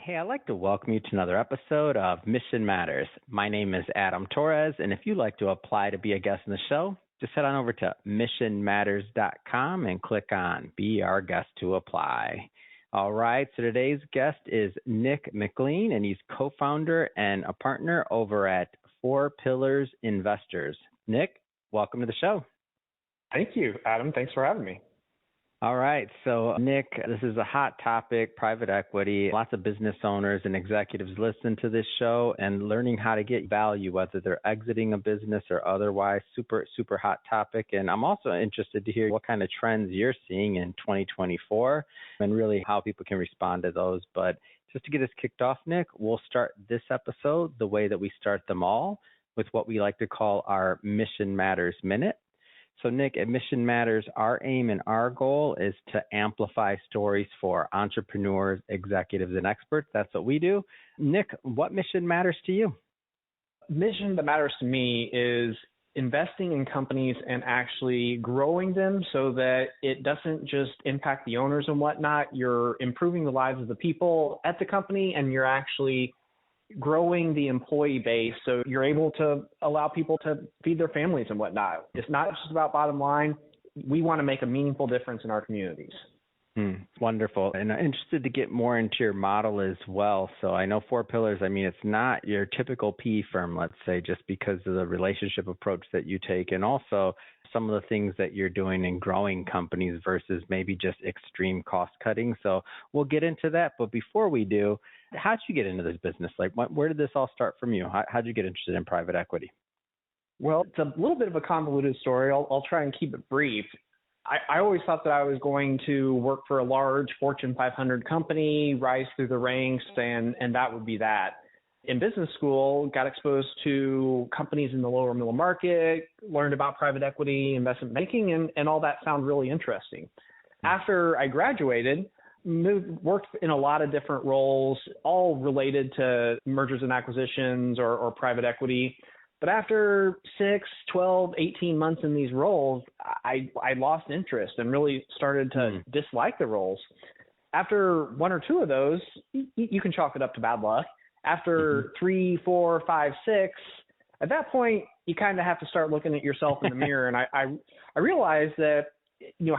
Hey, I'd like to welcome you to another episode of Mission Matters. My name is Adam Torres, and if you'd like to apply to be a guest in the show, just head on over to missionmatters.com and click on Be Our Guest to apply. All right, so today's guest is Nick McLean, and he's co-founder and a partner over at 4 Pillars Investors. Nick, welcome to the show. Thank you, Adam. Thanks for having me. All right. So, Nick, this is a hot topic, private equity. Lots of business owners and executives listen to this show and learning how to get value, whether they're exiting a business or otherwise. Super, super hot topic. And I'm also interested to hear what kind of trends you're seeing in 2024 and really how people can respond to those. But just to get us kicked off, Nick, we'll start this episode the way that we start them all with what we like to call our Mission Matters Minute. So, Nick, at Mission Matters, our aim and our goal is to amplify stories for entrepreneurs, executives, and experts. That's what we do. Nick, what mission matters to you? Mission that matters to me is investing in companies and actually growing them so that it doesn't just impact the owners and whatnot. You're improving the lives of the people at the company, and you're actually growing the employee base so you're able to allow people to feed their families and whatnot. It's not just about bottom line. We want to make a meaningful difference in our communities. Wonderful. And I'm interested to get more into your model as well. So I know 4 Pillars, it's not your typical PE firm, let's say, just because of the relationship approach that you take and also some of the things that you're doing in growing companies versus maybe just extreme cost cutting. So we'll get into that. But before we do, how'd you get into this business? Where did this all start from you? How'd you get interested in private equity? Well, it's a little bit of a convoluted story. I'll try and keep it brief. I always thought that I was going to work for a large Fortune 500 company, rise through the ranks, and that would be that. In business school, got exposed to companies in the lower middle market, learned about private equity, investment banking, and all that sounded really interesting. After I graduated, worked in a lot of different roles, all related to mergers and acquisitions or private equity. But after 6, 12, 18 months in these roles, I lost interest and really started to dislike the roles. After 1 or 2 of those, you can chalk it up to bad luck. After 3, 4, 5, 6, at that point, you kind of have to start looking at yourself in the mirror. And I realized that,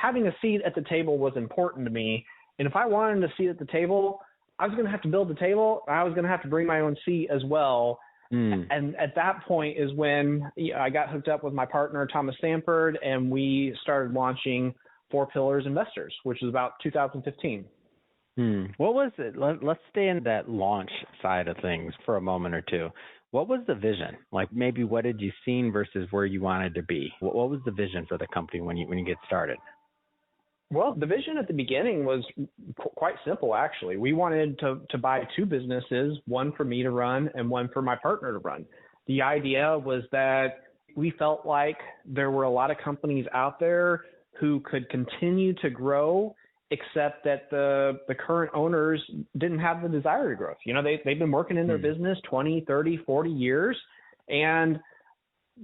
having a seat at the table was important to me. And if I wanted a seat at the table, I was going to have to build the table. I was going to have to bring my own seat as well. And at that point is when I got hooked up with my partner, Thomas Stanford, and we started launching 4 Pillars Investors, which was about 2015. What was it? Let's stay in that launch side of things for a moment or two. What was the vision? Maybe what did you see versus where you wanted to be? What was the vision for the company when you get started? Well, the vision at the beginning was quite simple, actually. We wanted to buy 2 businesses, one for me to run and one for my partner to run. The idea was that we felt like there were a lot of companies out there who could continue to grow, except that the current owners didn't have the desire to grow. They've been working in their business 20, 30, 40 years, and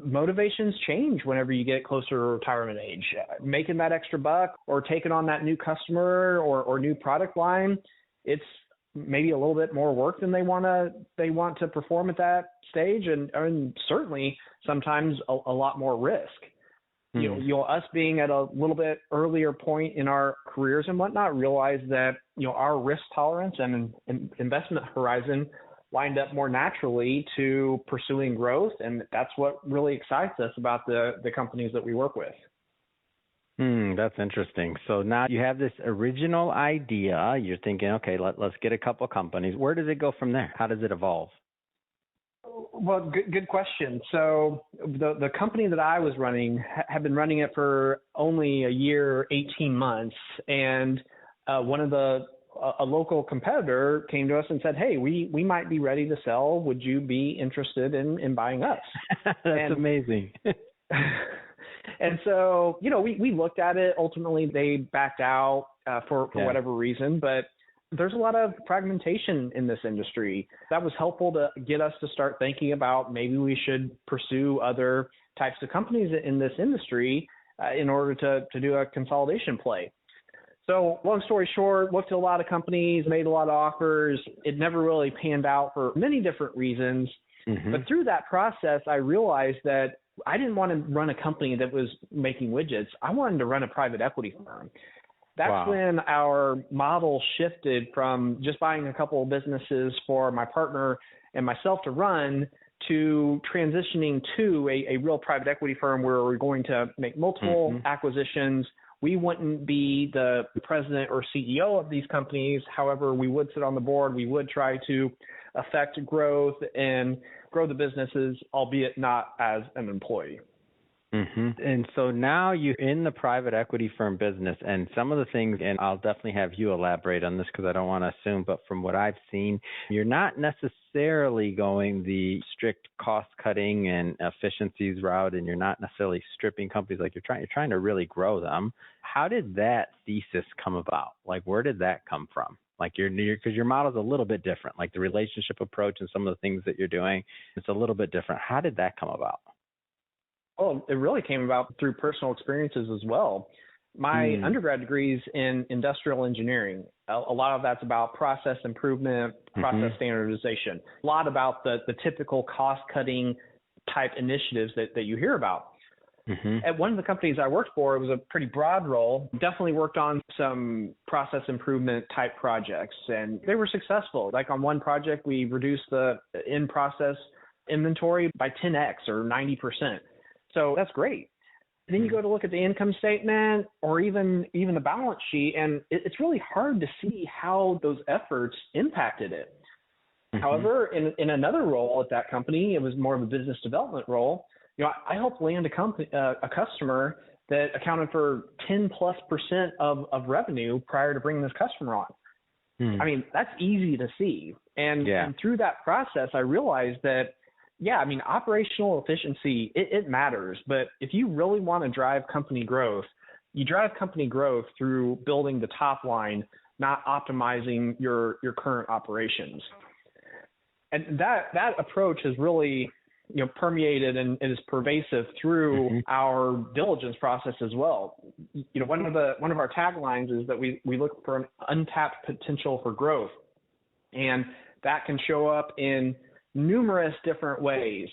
motivations change whenever you get closer to retirement age. Making that extra buck or taking on that new customer or new product line, it's maybe a little bit more work than they want to perform at that stage, and certainly sometimes a lot more risk. Us being at a little bit earlier point in our careers and whatnot, realize that our risk tolerance and investment horizon lined up more naturally to pursuing growth. And that's what really excites us about the companies that we work with. That's interesting. So now you have this original idea. You're thinking, okay, let's get a couple companies. Where does it go from there? How does it evolve? Well, good question. So the company that I was running had been running it for only a year, 18 months. And a local competitor came to us and said, hey, we might be ready to sell. Would you be interested in buying us? That's amazing. And so, we looked at it. Ultimately, they backed out for whatever reason. But there's a lot of fragmentation in this industry. That was helpful to get us to start thinking about maybe we should pursue other types of companies in this industry in order to do a consolidation play. So long story short, looked at a lot of companies, made a lot of offers. It never really panned out for many different reasons. But through that process, I realized that I didn't want to run a company that was making widgets. I wanted to run a private equity firm. That's when our model shifted from just buying a couple of businesses for my partner and myself to run to transitioning to a real private equity firm where we're going to make multiple acquisitions. We wouldn't be the president or CEO of these companies. However, we would sit on the board. We would try to affect growth and grow the businesses, albeit not as an employee. And so now you're in the private equity firm business, and some of the things, and I'll definitely have you elaborate on this because I don't want to assume, but from what I've seen, you're not necessarily going the strict cost cutting and efficiencies route, and you're not necessarily stripping companies. Like you're trying to really grow them. How did that thesis come about? Like, where did that come from? Like because your model's a little bit different, like the relationship approach and some of the things that you're doing, it's a little bit different. How did that come about? Well, it really came about through personal experiences as well. My undergrad degree is in industrial engineering. A lot of that's about process improvement, process standardization, a lot about the typical cost-cutting type initiatives that you hear about. At one of the companies I worked for, it was a pretty broad role, definitely worked on some process improvement type projects, and they were successful. Like on one project, we reduced the in-process inventory by 10x or 90%. So that's great. Then you go to look at the income statement or even the balance sheet, and it's really hard to see how those efforts impacted it. However, in another role at that company, it was more of a business development role. I helped land a customer that accounted for 10+% of revenue prior to bringing this customer on. I mean, that's easy to see. And through that process, I realized that operational efficiency, it matters. But if you really want to drive company growth, you drive company growth through building the top line, not optimizing your current operations. And that approach has really permeated and is pervasive through our diligence process as well. One of our taglines is that we look for an untapped potential for growth. And that can show up in numerous different ways.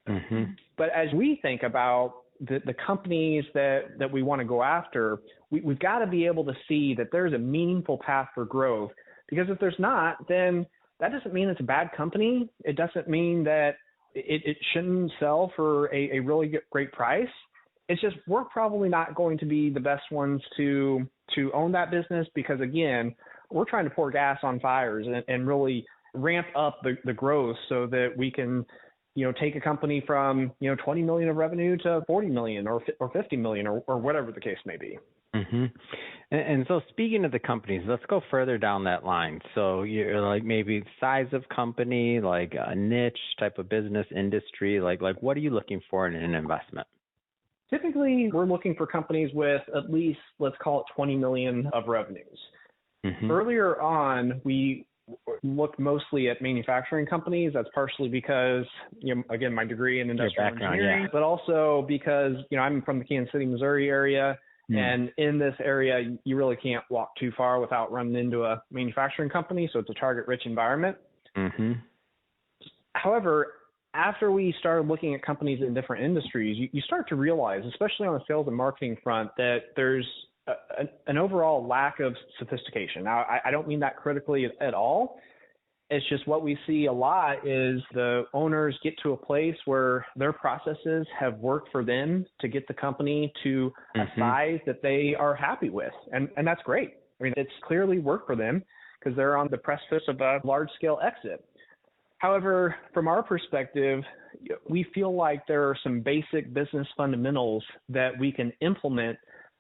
But as we think about the companies that we want to go after, we've got to be able to see that there's a meaningful path for growth. Because if there's not, then that doesn't mean it's a bad company. It doesn't mean that it shouldn't sell for a really great price. It's just we're probably not going to be the best ones to own that business because, again, we're trying to pour gas on fires and really ramp up the growth so that we can, take a company from, 20 million of revenue to 40 million or 50 million or whatever the case may be. And so speaking of the companies, let's go further down that line. So you're like maybe size of company, like a niche type of business industry, like what are you looking for in an investment? Typically, we're looking for companies with at least, let's call it 20 million of revenues. Earlier on, we looked mostly at manufacturing companies. That's partially because, again, my degree in industrial engineering, but also because, I'm from the Kansas City, Missouri area. And in this area, you really can't walk too far without running into a manufacturing company. So it's a target-rich environment. However, after we started looking at companies in different industries, you start to realize, especially on the sales and marketing front, that there's an overall lack of sophistication. Now, I don't mean that critically at all. It's just what we see a lot is the owners get to a place where their processes have worked for them to get the company to a size that they are happy with. And that's great. I mean, it's clearly worked for them because they're on the precipice of a large-scale exit. However, from our perspective, we feel like there are some basic business fundamentals that we can implement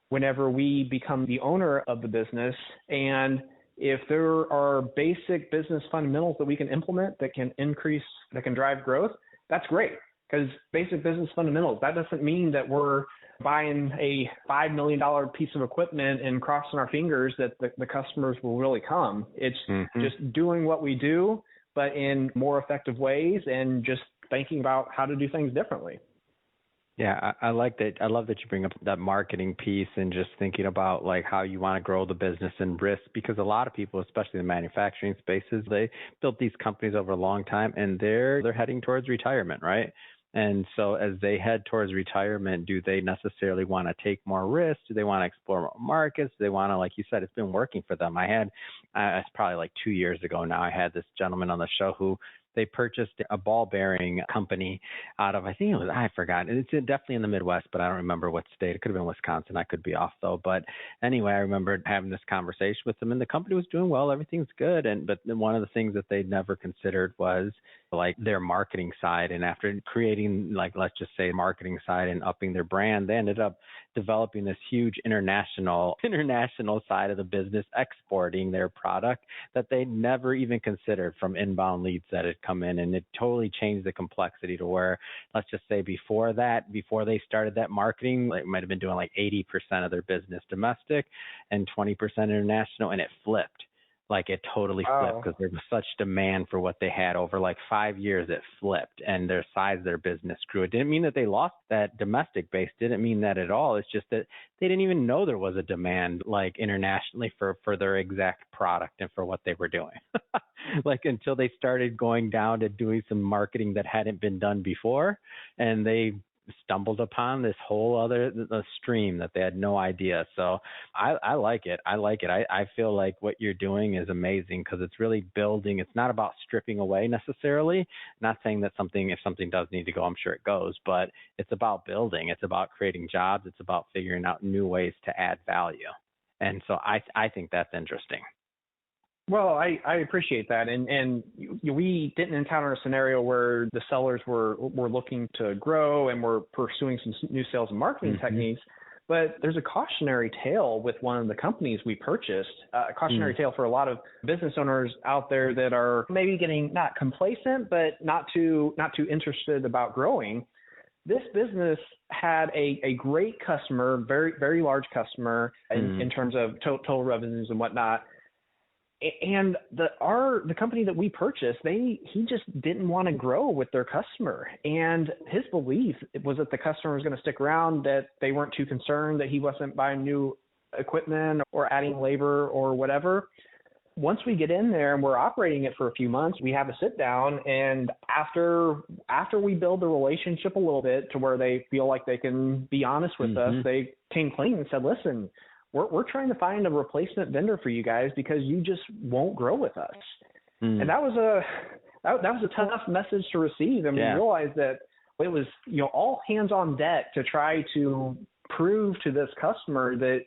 whenever we become the owner of the business. And if there are basic business fundamentals that we can implement that can drive growth, that's great. Because basic business fundamentals, that doesn't mean that we're buying a $5 million piece of equipment and crossing our fingers that the customers will really come. It's just doing what we do, but in more effective ways and just thinking about how to do things differently. Yeah, I like that. I love that you bring up that marketing piece and just thinking about like how you want to grow the business and risk, because a lot of people, especially in the manufacturing spaces, they built these companies over a long time and they're heading towards retirement, right? And so as they head towards retirement, do they necessarily want to take more risks? Do they want to explore more markets? Do they want to, like you said, it's been working for them. It's probably like 2 years ago now, I had this gentleman on the show who they purchased a ball bearing company out of, I think it was, I forgot. It's definitely in the Midwest, but I don't remember what state. It could have been Wisconsin. I could be off though. But anyway, I remember having this conversation with them, and the company was doing well. Everything's good. But one of the things that they'd never considered was like their marketing side. And after creating, like, let's just say marketing side and upping their brand, they ended up developing this huge international side of the business, exporting their product that they never even considered from inbound leads that had come in. And it totally changed the complexity to where, let's just say before they started that marketing, it might have been doing like 80% of their business domestic and 20% international, and it flipped. Like it totally flipped because there was such demand for what they had. Over like 5 years, it flipped, and their size of their business grew. It didn't mean that they lost that domestic base. Didn't mean that at all. It's just that they didn't even know there was a demand like internationally for their exact product and for what they were doing. Like until they started going down to doing some marketing that hadn't been done before, and they stumbled upon this whole other stream that they had no idea. So I like it. I feel like what you're doing is amazing because it's really building. It's not about stripping away necessarily. Not saying that if something does need to go, I'm sure it goes, but it's about building. It's about creating jobs. It's about figuring out new ways to add value. And so I think that's interesting. Well, I appreciate that, and we didn't encounter a scenario where the sellers were looking to grow and were pursuing some new sales and marketing techniques. But there's a cautionary tale with one of the companies we purchased, a cautionary tale for a lot of business owners out there that are maybe getting not complacent, but not too interested about growing. This business had a great customer, very, very large customer in terms of total revenues and whatnot. And the company that we purchased, he just didn't want to grow with their customer. And his belief was that the customer was going to stick around, that they weren't too concerned, that he wasn't buying new equipment or adding labor or whatever. Once we get in there and we're operating it for a few months, we have a sit down, and after we build the relationship a little bit to where they feel like they can be honest with us, they came clean and said, listen, we're trying to find a replacement vendor for you guys because you just won't grow with us. And that was a tough message to receive. And we realized that it was, all hands on deck to try to prove to this customer that,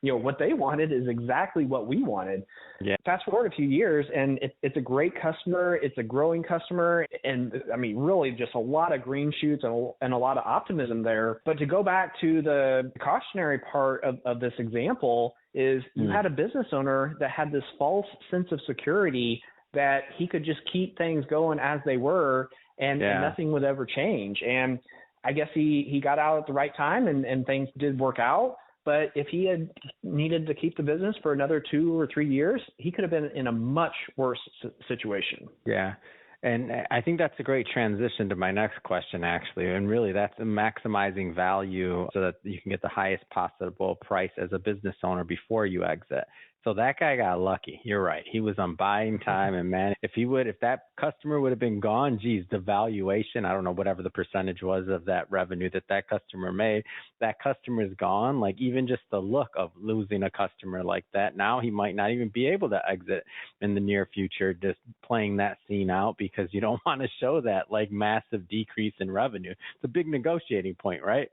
what they wanted is exactly what we wanted. Yeah. Fast forward a few years, and it's a great customer. It's a growing customer. And I mean, really just a lot of green shoots and a lot of optimism there. But to go back to the cautionary part of this example is you had a business owner that had this false sense of security that he could just keep things going as they were and nothing would ever change. And I guess he got out at the right time and things did work out. But if he had needed to keep the business for another 2 or 3 years, he could have been in a much worse situation. Yeah. And I think that's a great transition to my next question, actually. And really, that's maximizing value so that you can get the highest possible price as a business owner before you exit. So that guy got lucky. You're right. He was on buying time, and man, if that customer would have been gone, geez, the valuation, I don't know, whatever the percentage was of that revenue that customer made, that customer is gone. Like even just the look of losing a customer like that, now he might not even be able to exit in the near future, just playing that scene out because you don't want to show that like massive decrease in revenue. It's a big negotiating point, right?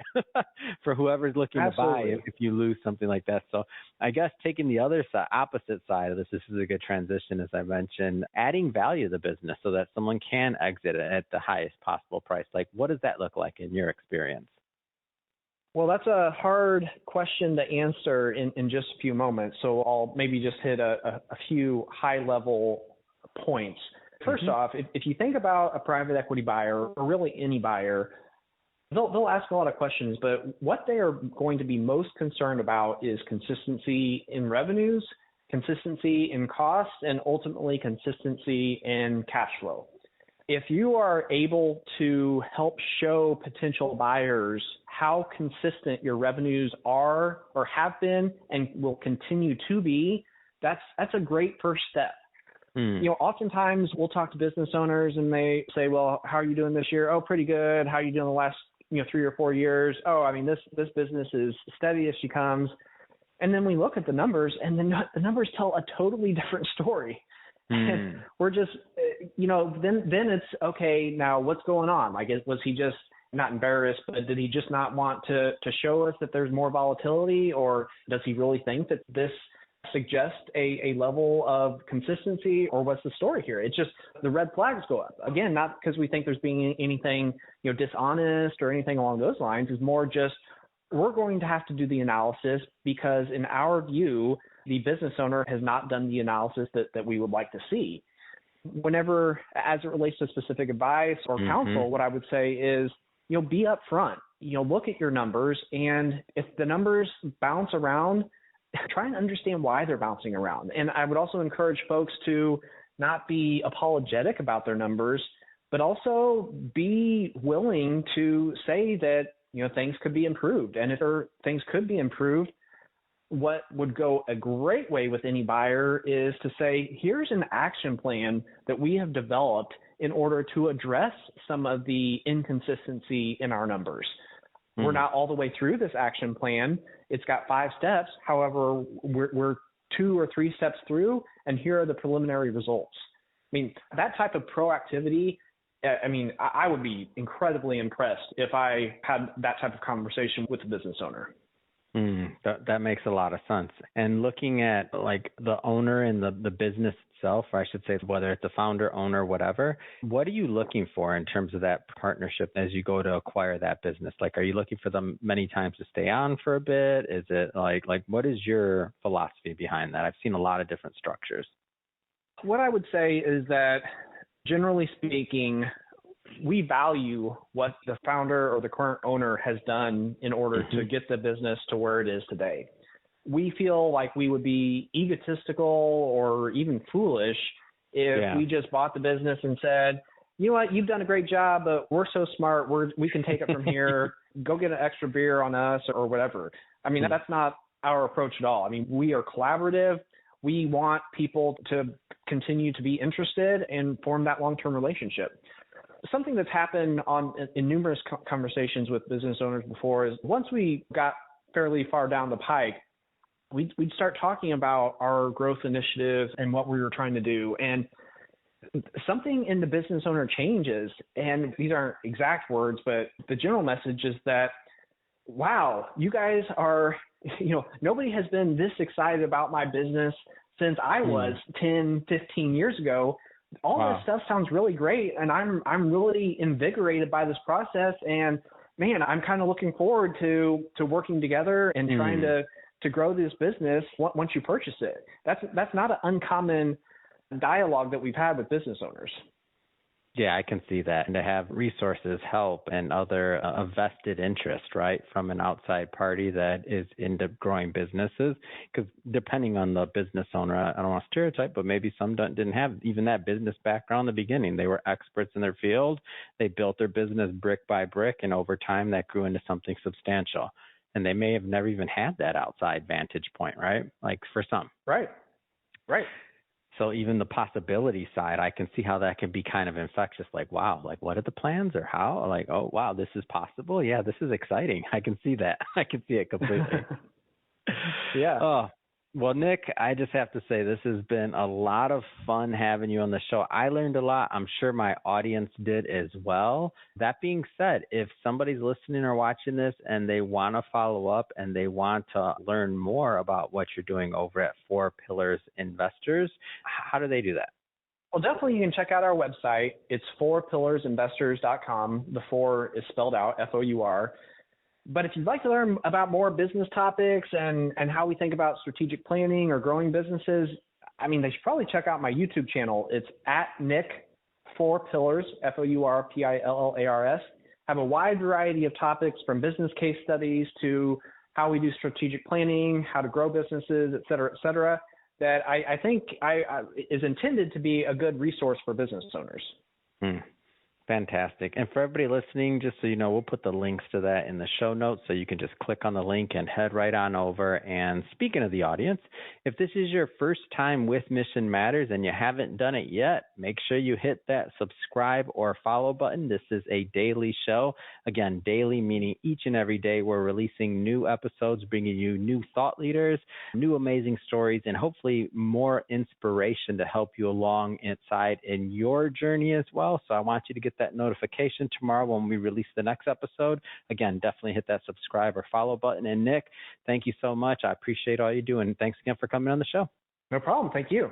For whoever's looking Absolutely. to buy if you lose something like that. So I guess taking the other side, opposite side of this is a good transition, as I mentioned, adding value to the business so that someone can exit it at the highest possible price. Like, what does that look like in your experience? Well, that's a hard question to answer in just a few moments. So I'll maybe just hit a few high-level points. First off, if you think about a private equity buyer, or really any buyer, they'll ask a lot of questions, but what they are going to be most concerned about is consistency in revenues, consistency in costs, and ultimately consistency in cash flow. If you are able to help show potential buyers how consistent your revenues are or have been and will continue to be, that's a great first step. Oftentimes we'll talk to business owners and they say, well, how are you doing this year? Oh, pretty good. How are you doing the last 3 or 4 years? Oh, I mean, this business is steady as she comes. And then we look at the numbers, and then the numbers tell a totally different story. And we're just, then it's okay. Now what's going on? Like, was he just not embarrassed, but did he just not want to show us that there's more volatility, or does he really think that this suggests a level of consistency, or what's the story here? It's just the red flags go up. Again, not because we think there's being anything, dishonest or anything along those lines. It's more just we're going to have to do the analysis because in our view, the business owner has not done the analysis that we would like to see. Whenever, as it relates to specific advice or counsel, what I would say is, be upfront. Look at your numbers, and if the numbers bounce around, try and understand why they're bouncing around. And I would also encourage folks to not be apologetic about their numbers, but also be willing to say that, things could be improved. And if things could be improved, what would go a great way with any buyer is to say, here's an action plan that we have developed in order to address some of the inconsistency in our numbers. We're not all the way through this action plan. It's got 5 steps. However, we're 2 or 3 steps through, and here are the preliminary results. I mean, that type of proactivity, I would be incredibly impressed if I had that type of conversation with a business owner. That makes a lot of sense. And looking at like the owner and the business itself, or I should say, whether it's the founder, owner, whatever, what are you looking for in terms of that partnership as you go to acquire that business? Like, are you looking for them many times to stay on for a bit? Is it like what is your philosophy behind that? I've seen a lot of different structures. What I would say is that generally speaking, we value what the founder or the current owner has done in order to get the business to where it is today. We feel like we would be egotistical or even foolish if we just bought the business and said, you know what, you've done a great job, but we're so smart, we can take it from here, go get an extra beer on us or whatever. I mean, that's not our approach at all. I mean, we are collaborative. We want people to continue to be interested and form that long-term relationship. Something that's happened in numerous conversations with business owners before is once we got fairly far down the pike, we'd start talking about our growth initiatives and what we were trying to do. And something in the business owner changes, and these aren't exact words, but the general message is that, wow, you guys are, nobody has been this excited about my business since I was 10, 15 years ago. All this stuff sounds really great, and I'm really invigorated by this process. And man, I'm kind of looking forward to working together and trying to grow this business once you purchase it. That's not an uncommon dialogue that we've had with business owners. Yeah, I can see that. And to have resources, help, and other a vested interest, right, from an outside party that is into growing businesses. Because depending on the business owner, I don't want to stereotype, but maybe some didn't have even that business background in the beginning. They were experts in their field. They built their business brick by brick, and over time that grew into something substantial. And they may have never even had that outside vantage point, right? Like for some. Right. So even the possibility side, I can see how that can be kind of infectious. Like, wow, like what are the plans or how? Like, oh, wow, this is possible. Yeah, this is exciting. I can see that. I can see it completely. Yeah. Oh, well, Nick, I just have to say this has been a lot of fun having you on the show. I learned a lot. I'm sure my audience did as well. That being said, if somebody's listening or watching this and they want to follow up and they want to learn more about what you're doing over at 4 Pillars Investors, how do they do that? Well, definitely you can check out our website. It's 4pillarsinvestors.com. The 4 is spelled out, F-O-U-R. But if you'd like to learn about more business topics and how we think about strategic planning or growing businesses, they should probably check out my YouTube channel. It's at Nick 4 Pillars, F-O-U-R-P-I-L-L-A-R-S. I have a wide variety of topics from business case studies to how we do strategic planning, how to grow businesses, et cetera, that I think is intended to be a good resource for business owners. Fantastic. And for everybody listening, just so you know, we'll put the links to that in the show notes so you can just click on the link and head right on over. And speaking of the audience, if this is your first time with Mission Matters and you haven't done it yet, make sure you hit that subscribe or follow button. This is a daily show. Again, daily meaning each and every day we're releasing new episodes, bringing you new thought leaders, new amazing stories, and hopefully more inspiration to help you along inside in your journey as well. So I want you to get that notification tomorrow when we release the next episode. Again, definitely hit that subscribe or follow button. And Nick, thank you so much. I appreciate all you do. And thanks again for coming on the show. No problem. Thank you.